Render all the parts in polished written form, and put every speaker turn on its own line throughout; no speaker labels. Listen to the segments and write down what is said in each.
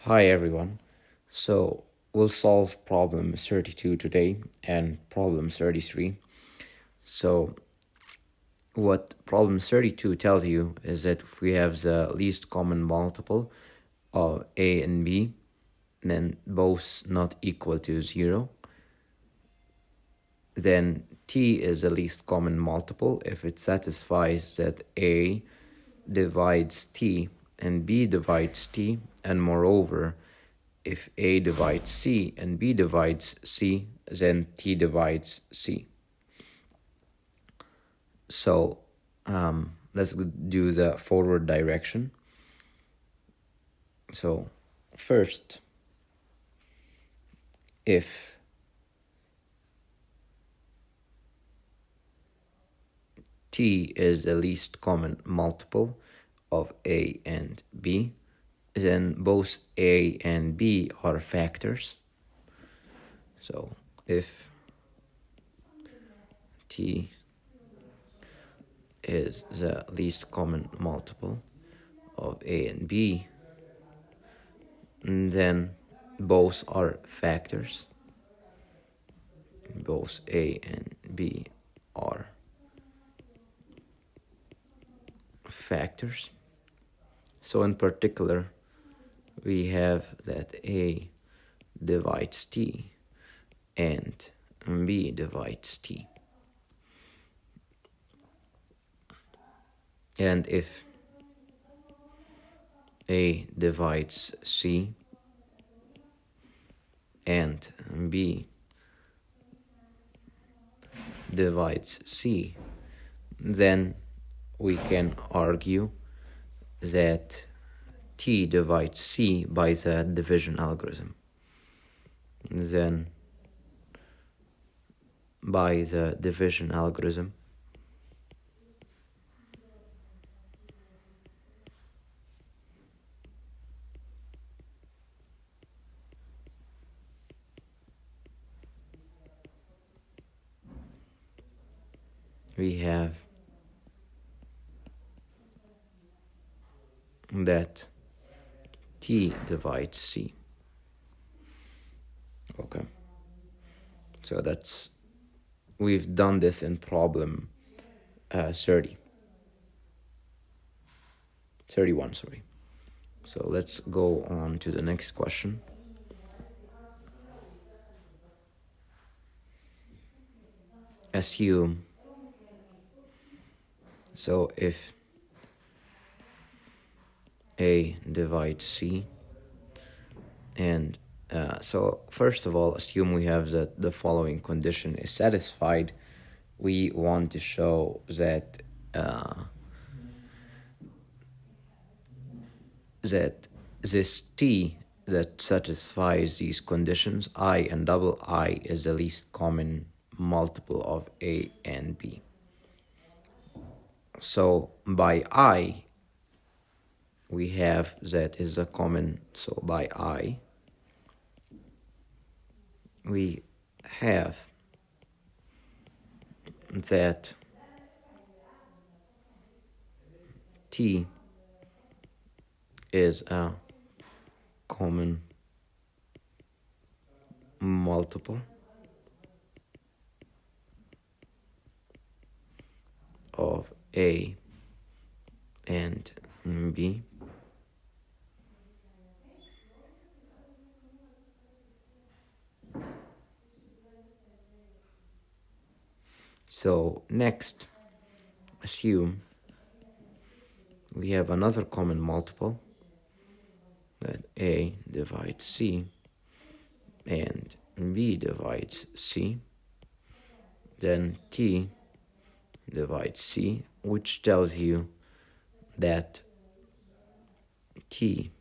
Hi everyone. So we'll solve problem 32 today and problem 33. So what problem 32 tells you is that if we have the least common multiple of a and b, then both not equal to 0, then t is the least common multiple if it satisfies that a divides t and b divides t, and moreover, if a divides c and b divides c, then t divides c. So let's do the forward direction. So first, if t is the least common multiple of a and b, then both a and b are factors. So if t is the least common multiple of a and b, then both are factors. Both a and b are factors. So in particular, we have that a divides t and b divides t. And if a divides c and b divides c, then we can argue that t divides c by the division algorithm. Then by the division algorithm, we have that t divides c. Okay. So we've done this in problem 31, sorry. So let's go on to the next question. Assume, so if a divides c, and so first of all, assume we have that the following condition is satisfied. We want to show that that this t that satisfies these conditions, I and double I, is the least common multiple of a and b. So by I, we have that is a common, so by I, we have that t is a common multiple of a and b. So next, assume we have another common multiple, that a divides c and b divides c. Then t divides c, which tells you that t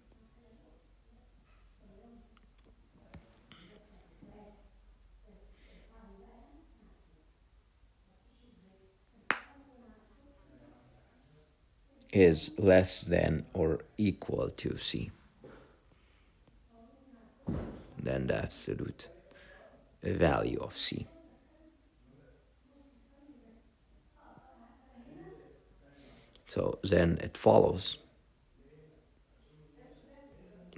is less than or equal to c, than the absolute value of c. So then it follows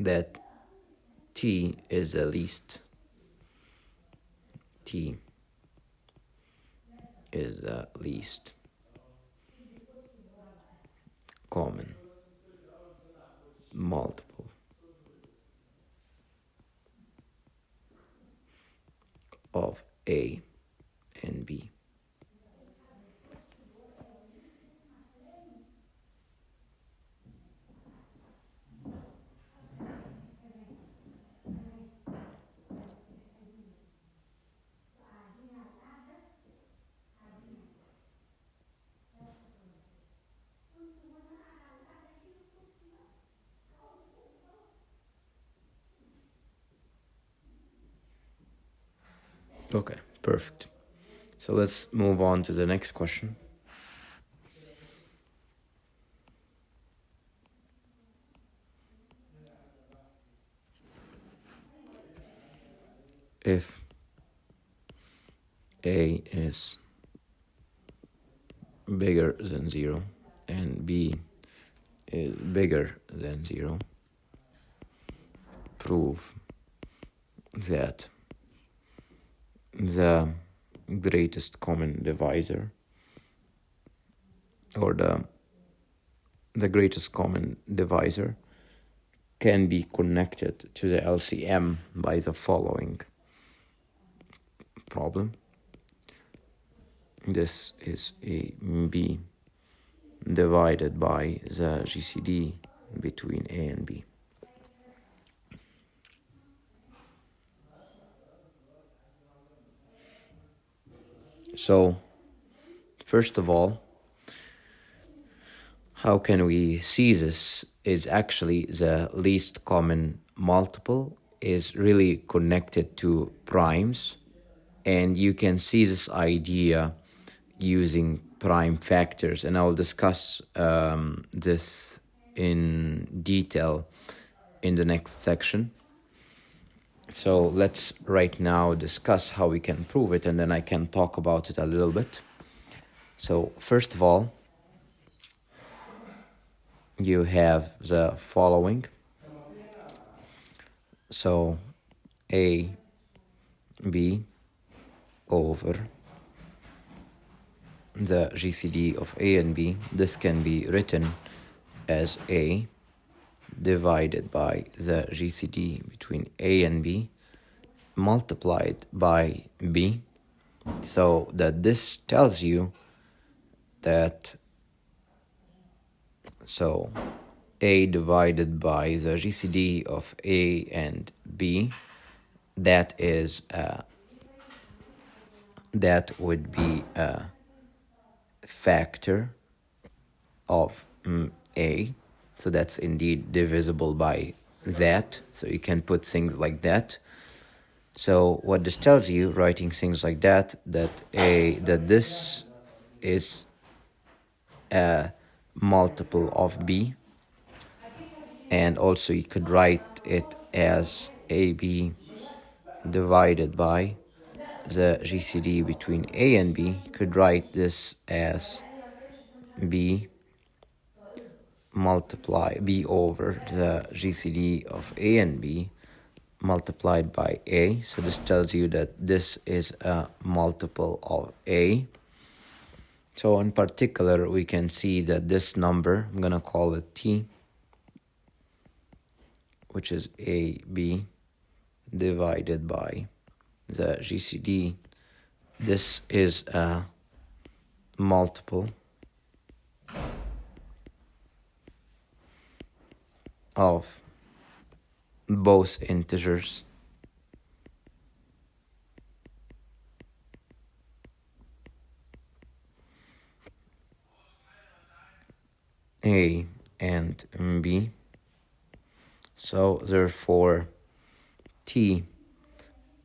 that T is the least. T is the least common multiple of A and B. Okay, perfect. So let's move on to the next question. If A is bigger than 0 and B is bigger than 0, prove that the greatest common divisor, or the greatest common divisor, can be connected to the LCM by the following problem. This is a B divided by the GCD between A and B. So, first of all, how can we see this is actually the least common multiple is really connected to primes, and you can see this idea using prime factors, and I'll discuss this in detail in the next section. So let's right now discuss how we can prove it, and then I can talk about it a little bit. So first of all, you have the following. So A, B over the GCD of A and B. This can be written as A divided by the GCD between A and B multiplied by B. So that this tells you that A divided by the GCD of A and B, that would be a factor of A. So that's indeed divisible by that. So you can put things like that. So what this tells you, writing things like that this is a multiple of B, and also you could write it as AB divided by the GCD between A and B. You could write this as B multiply B over the GCD of A and B multiplied by A. So this tells you that this is a multiple of A. So in particular, we can see that this number, I'm going to call it T, which is AB divided by the GCD. This is a multiple of both integers A and B. So therefore T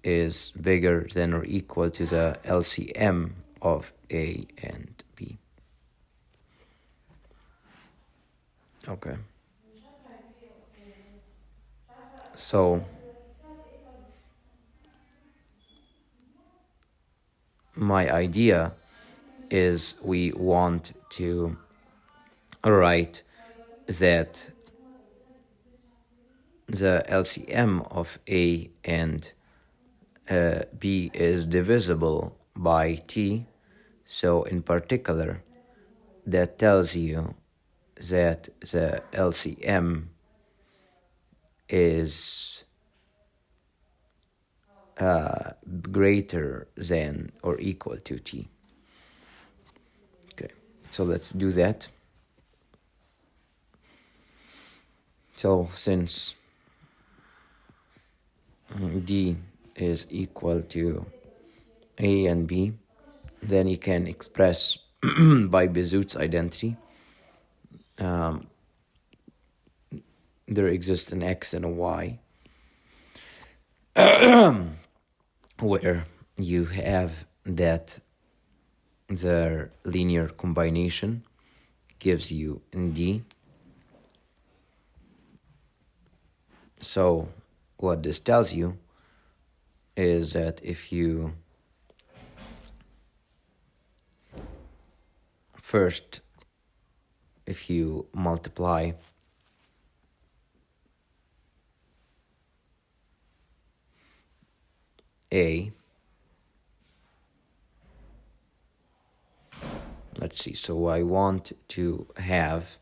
is bigger than or equal to the LCM of A and B. Okay. So my idea is we want to write that the LCM of A and B is divisible by T. So in particular, that tells you that the LCM is greater than or equal to T. Okay, so let's do that. So since D is equal to A and B, then you can express by Bezout's identity. There exists an X and a Y where you have that their linear combination gives you D. So what this tells you is that if you multiply A, let's see, so I want to have,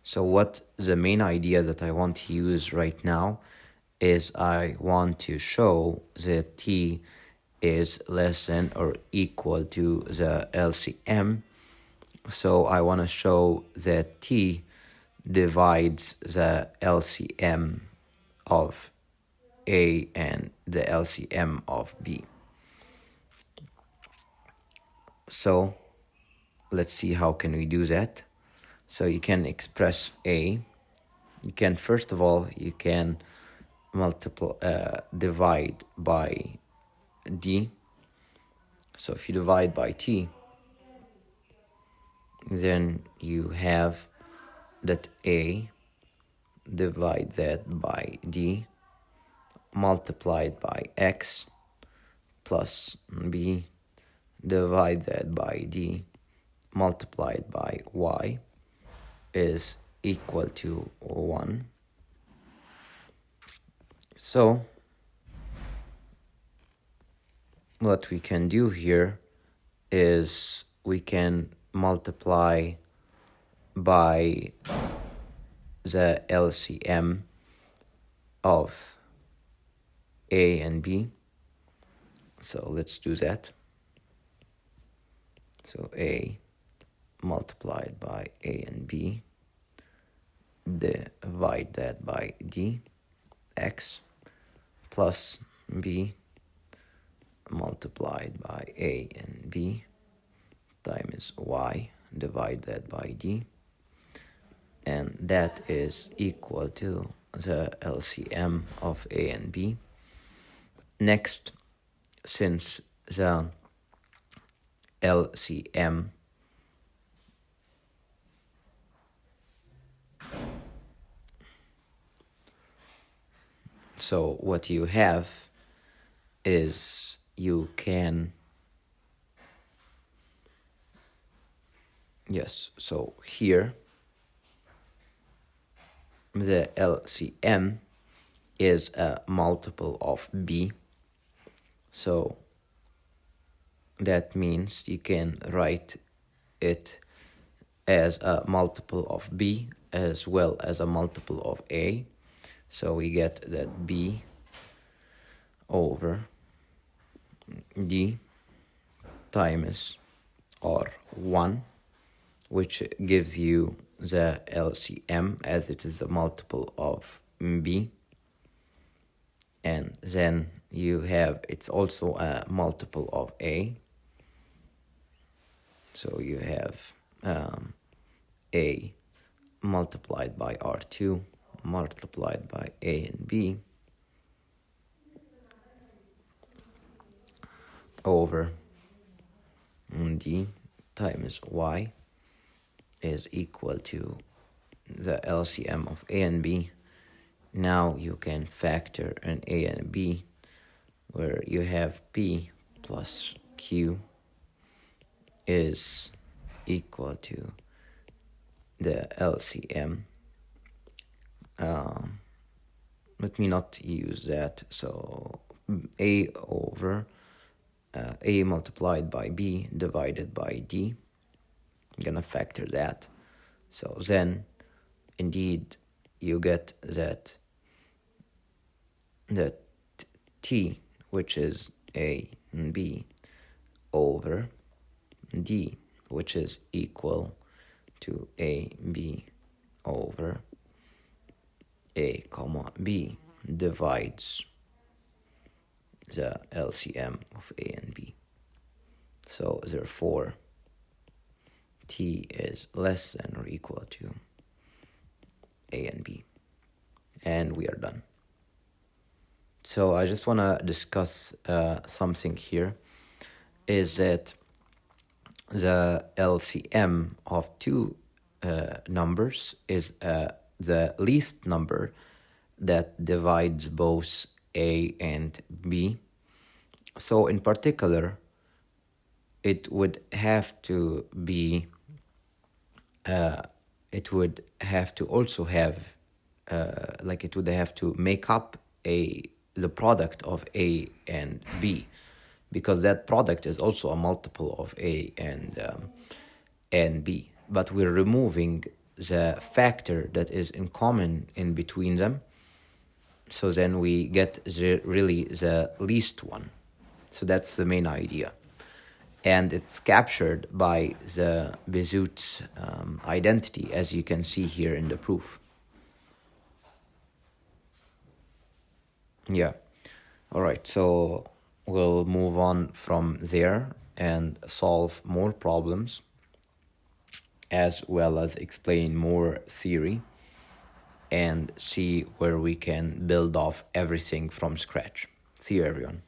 so what the main idea that I want to use right now is I want to show that T is less than or equal to the LCM. So I want to show that T divides the LCM of A and the LCM of B. So let's see how can we do that. So you can express A. You can, first of all, you can divide by D. So if you divide by T, then you have that A divide that by D multiplied by X plus B divide that by D multiplied by Y is equal to 1. So what we can do here is we can multiply by the LCM of A and B. So let's do that. So A multiplied by A and B, divide that by D, X plus B multiplied by A and B times Y, divide that by D, and that is equal to the LCM of A and B. Next, since the LCM so what you have is you can, yes, so here the LCM is a multiple of B. So that means you can write it as a multiple of B as well as a multiple of A. So we get that B over D times R1, which gives you the LCM as it is a multiple of B. And then you have, it's also a multiple of A. So you have A multiplied by R2 multiplied by A and B over D times Y is equal to the LCM of A and B. Now you can factor an A and a B, where you have P plus Q is equal to the LCM let me not use that. So a over a multiplied by b divided by d. I'm gonna factor that. So then, indeed, you get that t, which is a and b, over d, which is equal to a b over a comma b, divides the LCM of a and b. So therefore, t is less than or equal to a and b. And we are done. So I just want to discuss something here, is that the LCM of two numbers is the least number that divides both a and b. So in particular, it would have to be, it would have to also have, it would have to make up the product of a and b, because that product is also a multiple of a and b. But we're removing the factor that is in common in between them. So then we get really the least one. So that's the main idea. And it's captured by the Bezout's identity, as you can see here in the proof. Yeah. All right. So we'll move on from there and solve more problems, as well as explain more theory and see where we can build off everything from scratch. See you, everyone.